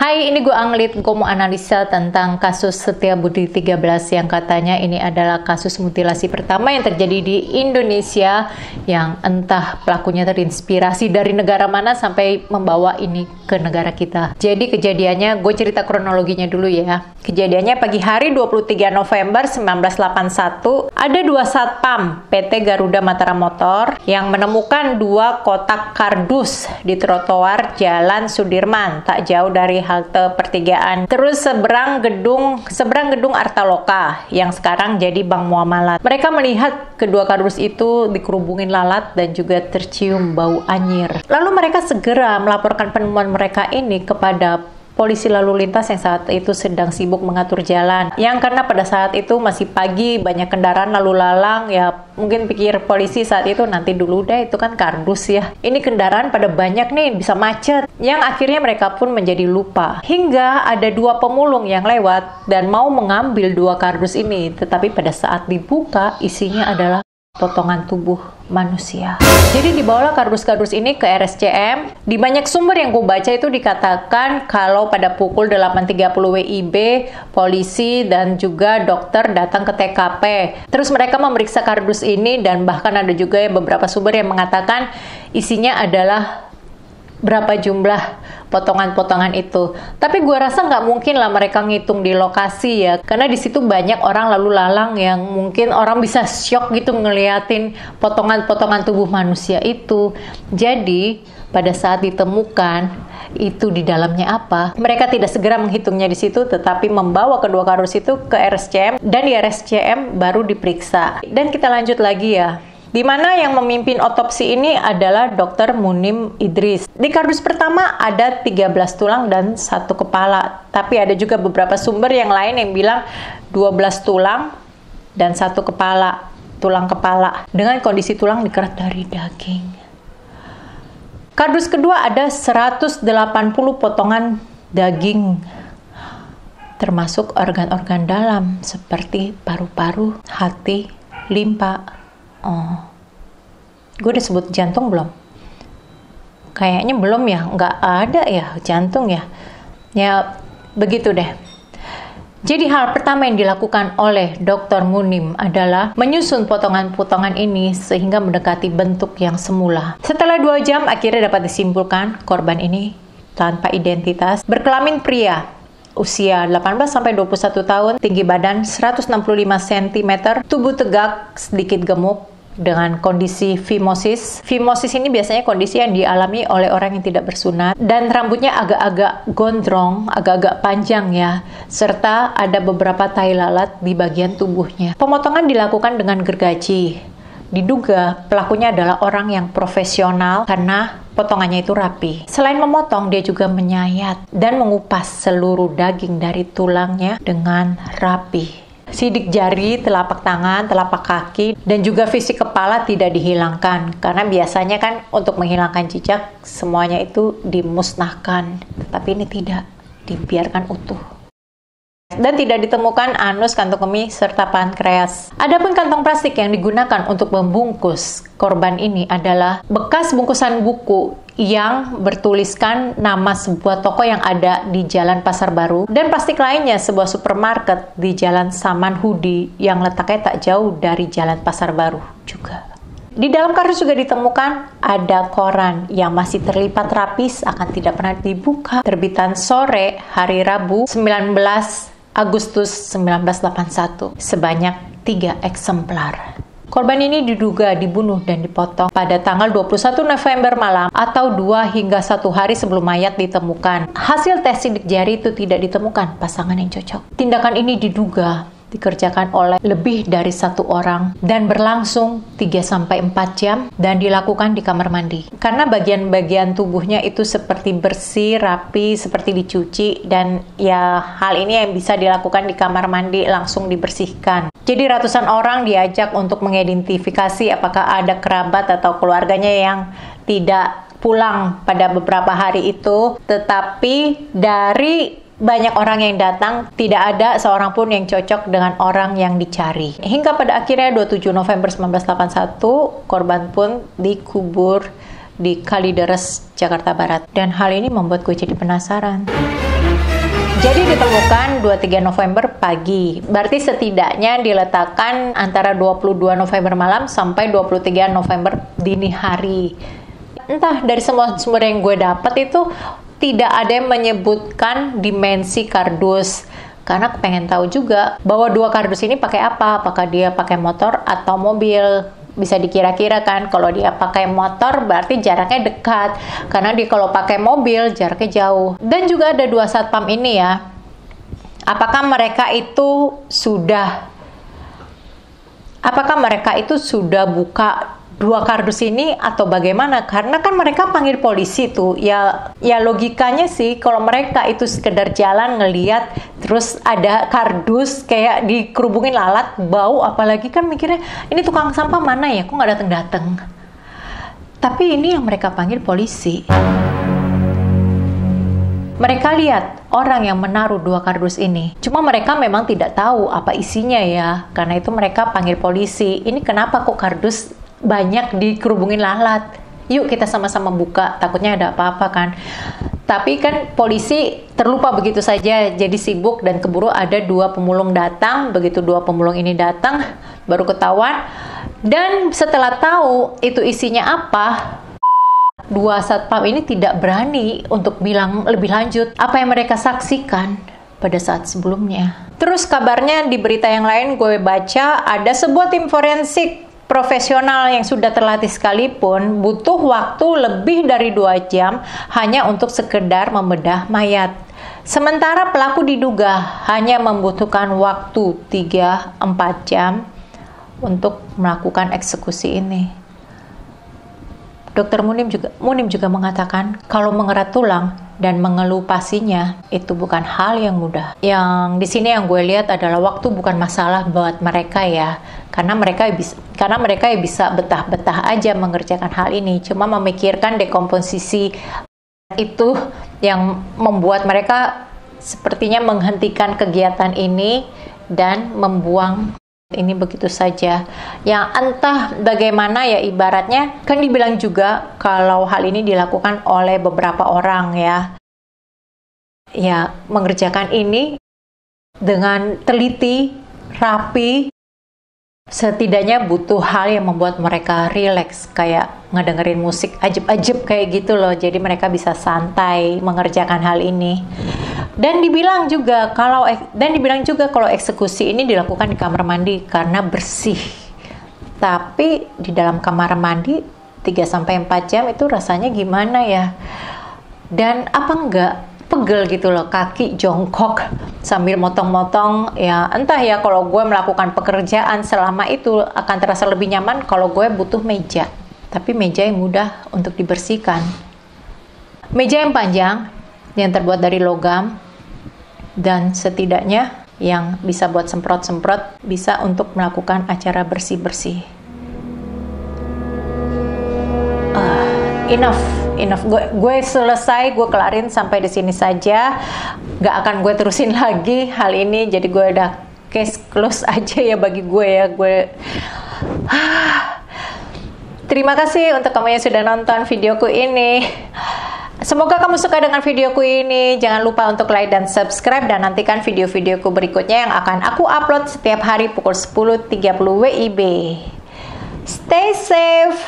Hai, ini gue Anglit. Gue mau analisa tentang kasus Setiabudi 13 yang katanya ini adalah kasus mutilasi pertama yang terjadi di Indonesia, yang entah pelakunya terinspirasi dari negara mana sampai membawa ini ke negara kita. Jadi kejadiannya, gue cerita kronologinya dulu ya. Kejadiannya pagi hari 23 November 1981, ada dua satpam PT Garuda Mataram Motor yang menemukan dua kotak kardus di trotoar Jalan Sudirman, tak jauh dari halte pertigaan. Terus seberang gedung Artaloka yang sekarang jadi Bank Muamalat. Mereka melihat kedua kardus itu dikerubungin lalat dan juga tercium bau anyir. Lalu mereka segera melaporkan penemuan mereka ini kepada polisi lalu lintas yang saat itu sedang sibuk mengatur jalan. Yang karena pada saat itu masih pagi, banyak kendaraan lalu lalang, ya mungkin pikir polisi saat itu nanti dulu deh, itu kan kardus ya. Ini kendaraan pada banyak nih, bisa macet. Yang akhirnya mereka pun menjadi lupa. Hingga ada dua pemulung yang lewat dan mau mengambil dua kardus ini. Tetapi pada saat dibuka, isinya adalah potongan tubuh manusia. Jadi dibawalah kardus-kardus ini ke RSCM. Di banyak sumber yang gue baca itu dikatakan kalau pada pukul 8.30 WIB, polisi dan juga dokter datang ke TKP. Terus mereka memeriksa kardus ini dan bahkan ada juga beberapa sumber yang mengatakan isinya adalah berapa jumlah potongan-potongan itu. Tapi gue rasa nggak mungkin lah mereka ngitung di lokasi ya, karena di situ banyak orang lalu lalang yang mungkin orang bisa syok gitu ngeliatin potongan-potongan tubuh manusia itu. Jadi pada saat ditemukan itu di dalamnya apa, mereka tidak segera menghitungnya di situ, tetapi membawa kedua kardus itu ke RSCM dan di RSCM baru diperiksa. Dan kita lanjut lagi ya. Di mana yang memimpin otopsi ini adalah Dr. Munim Idris. Di kardus pertama ada 13 tulang dan 1 kepala. Tapi ada juga beberapa sumber yang lain yang bilang 12 tulang dan 1 kepala, tulang kepala. Dengan kondisi tulang dikerat dari daging. Kardus kedua ada 180 potongan daging, termasuk organ-organ dalam seperti paru-paru, hati, limpa. Gue udah sebut jantung belum? Kayaknya belum ya, nggak ada ya jantung ya. Ya begitu deh. Jadi hal pertama yang dilakukan oleh Dr. Munim adalah menyusun potongan-potongan ini sehingga mendekati bentuk yang semula. Setelah 2 jam akhirnya dapat disimpulkan korban ini tanpa identitas, berkelamin pria, usia 18-21 tahun, tinggi badan 165 cm, tubuh tegak, sedikit gemuk, dengan kondisi phimosis. Phimosis ini biasanya kondisi yang dialami oleh orang yang tidak bersunat, dan rambutnya agak-agak gondrong, agak-agak panjang ya, serta ada beberapa tai lalat di bagian tubuhnya. Pemotongan dilakukan dengan gergaji. Diduga pelakunya adalah orang yang profesional karena potongannya itu rapi. Selain memotong, dia juga menyayat dan mengupas seluruh daging dari tulangnya dengan rapi. Sidik jari, telapak tangan, telapak kaki, dan juga fisik kepala tidak dihilangkan. Karena biasanya kan untuk menghilangkan jejak, semuanya itu dimusnahkan. Tapi ini tidak, dibiarkan utuh. Dan tidak ditemukan anus, kantung kemih, serta pankreas. Adapun kantong plastik yang digunakan untuk membungkus korban ini adalah bekas bungkusan buku yang bertuliskan nama sebuah toko yang ada di Jalan Pasar Baru, dan plastik lainnya sebuah supermarket di Jalan Samanhudi yang letaknya tak jauh dari Jalan Pasar Baru juga. Di dalam kardus juga ditemukan ada koran yang masih terlipat rapi akan tidak pernah dibuka, terbitan sore hari Rabu 19 Agustus 1981, sebanyak 3 eksemplar. Korban ini diduga dibunuh dan dipotong pada tanggal 21 November malam atau 2 hingga 1 hari sebelum mayat ditemukan. Hasil tes sidik jari itu tidak ditemukan pasangan yang cocok. Tindakan ini diduga dikerjakan oleh lebih dari 1 orang dan berlangsung 3-4 jam dan dilakukan di kamar mandi. Karena bagian-bagian tubuhnya itu seperti bersih, rapi, seperti dicuci, dan ya hal ini yang bisa dilakukan di kamar mandi langsung dibersihkan. Jadi ratusan orang diajak untuk mengidentifikasi apakah ada kerabat atau keluarganya yang tidak pulang pada beberapa hari itu, tetapi dari banyak orang yang datang, tidak ada seorang pun yang cocok dengan orang yang dicari. Hingga pada akhirnya 27 November 1981, korban pun dikubur di Kalideres, Jakarta Barat. Dan hal ini membuat gue jadi penasaran. Jadi ditemukan 23 November pagi, berarti setidaknya diletakkan antara 22 November malam sampai 23 November dini hari. Entah, dari semua sumber yang gue dapat itu tidak ada yang menyebutkan dimensi kardus. Karena aku pengen tahu juga bahwa dua kardus ini pakai apa, apakah dia pakai motor atau mobil. Bisa dikira-kira kan, kalau dia pakai motor berarti jaraknya dekat, karena dia kalau pakai mobil jaraknya jauh. Dan juga ada dua satpam ini ya, apakah mereka itu sudah buka dua kardus ini atau bagaimana? Karena kan mereka panggil polisi tuh, ya logikanya sih kalau mereka itu sekedar jalan ngeliat terus ada kardus kayak dikerubungin lalat bau, apalagi kan mikirnya ini tukang sampah mana ya, kok nggak dateng-dateng. Tapi ini yang mereka panggil polisi. Mereka lihat orang yang menaruh dua kardus ini. Cuma mereka memang tidak tahu apa isinya ya, karena itu mereka panggil polisi. Ini kenapa kok kardus banyak dikerubungin lalat? Yuk kita sama-sama buka, takutnya ada apa-apa kan. Tapi kan polisi terlupa begitu saja, jadi sibuk dan keburu ada dua pemulung datang. Begitu dua pemulung ini datang, baru ketahuan. Dan setelah tahu itu isinya apa, dua satpam ini tidak berani untuk bilang lebih lanjut apa yang mereka saksikan pada saat sebelumnya. Terus kabarnya di berita yang lain gue baca ada sebuah tim forensik profesional yang sudah terlatih sekalipun butuh waktu lebih dari 2 jam hanya untuk sekedar membedah mayat. Sementara pelaku diduga hanya membutuhkan waktu 3-4 jam untuk melakukan eksekusi ini. Dr. Munim juga mengatakan kalau mengerat tulang dan mengelupasinya itu bukan hal yang mudah. Yang di sini yang gue lihat adalah waktu bukan masalah buat mereka ya, karena mereka bisa betah-betah aja mengerjakan hal ini. Cuma memikirkan dekomposisi itu yang membuat mereka sepertinya menghentikan kegiatan ini dan membuang ini begitu saja. Yang entah bagaimana ya, ibaratnya kan dibilang juga kalau hal ini dilakukan oleh beberapa orang ya mengerjakan ini dengan teliti, rapi, setidaknya butuh hal yang membuat mereka rileks, kayak ngedengerin musik ajeb-ajeb kayak gitu loh, jadi mereka bisa santai mengerjakan hal ini. Dan dibilang juga kalau eksekusi ini dilakukan di kamar mandi karena bersih. Tapi di dalam kamar mandi 3-4 jam itu rasanya gimana ya? Dan apa enggak pegel gitu loh, kaki jongkok sambil motong-motong ya. Entah ya, kalau gue melakukan pekerjaan selama itu akan terasa lebih nyaman kalau gue butuh meja. Tapi meja yang mudah untuk dibersihkan. Meja yang panjang yang terbuat dari logam dan setidaknya yang bisa buat semprot-semprot, bisa untuk melakukan acara bersih-bersih. Enough. Gue selesai, gue kelarin sampai di sini saja. Gak akan gue terusin lagi hal ini, jadi gue udah case close aja ya bagi gue ya. Terima kasih untuk kamu yang sudah nonton videoku ini. Semoga kamu suka dengan videoku ini. Jangan lupa untuk like dan subscribe, dan nantikan video-videoku berikutnya yang akan aku upload setiap hari pukul 10.30 WIB. Stay safe.